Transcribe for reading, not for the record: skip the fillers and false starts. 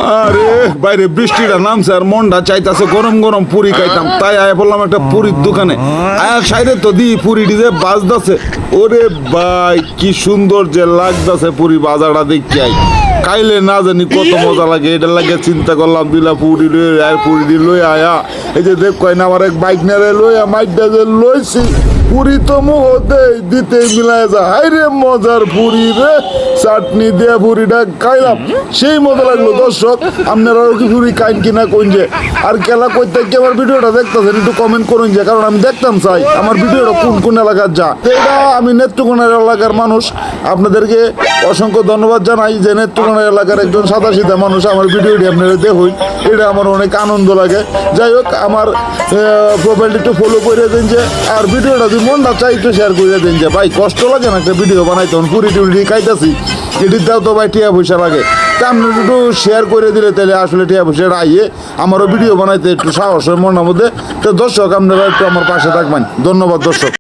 আরে বাইরে বৃষ্টিটা নামছে আর মনটা চাইতাছে গরম গরম পুরি খাইতাম, তাই আয় বললাম একটা পুরীর দোকানে। আয়ার সাইডে তো দি পুরি ডিজে বাজদাছে। ওরে ভাই কি সুন্দর যে লাগতাছে পুরি বাজারটা দেখি আই, খাইলে না জানি কত মজা লাগে। এটা লাগে চিন্তা করলাম দিলা পুরি লই আর পুরি লই আয়া এই যে দেখ কয় না আমার এক বাইক নারে লইয়া মাইকটা যে লইছি পুরি তো মুখ দিতে মিলায় যা। হাই রে মজার পুরি রে, চাটনি দিয়ে পুরিটা খাইলাম সেই মজা লাগলো। দর্শক আপনারাও কি পুরি খাইন কিনা কোন যে আর খেলা করতে কি আমার ভিডিওটা দেখতেছেন একটু কমেন্ট করুন যে, কারণ আমি দেখতাম চাই আমার ভিডিওটা কোন কোন এলাকার যা। এটা আমি নেত্রকোনার এলাকার মানুষ, আপনাদেরকে অসংখ্য ধন্যবাদ জানাই যে নেত্রকোনার এলাকার একজন সাদাসিধা মানুষ আমার ভিডিওটি আপনারা দেখুন, এটা আমার অনেক আনন্দ লাগে। যাই হোক আমার প্রোফাইলটি একটু ফলো করে দিন যে, আর ভিডিওটা যদি মনটা চাই একটু শেয়ার করে দিন যে। ভাই কষ্ট লাগে না একটা ভিডিও বানাইতে, পুরি টুরি খাইতেছি এটির দাও তো ভাই টিয়া পয়সা লাগে, তা আপনি একটু শেয়ার করে দিলে তাহলে আসলে টিয়া পয়সাটা আইয়ে আমারও ভিডিও বানাইতে একটু সাহস হয় মনের মধ্যে। তো দর্শক আপনারা একটু আমার পাশে থাকবেন, ধন্যবাদ দর্শক।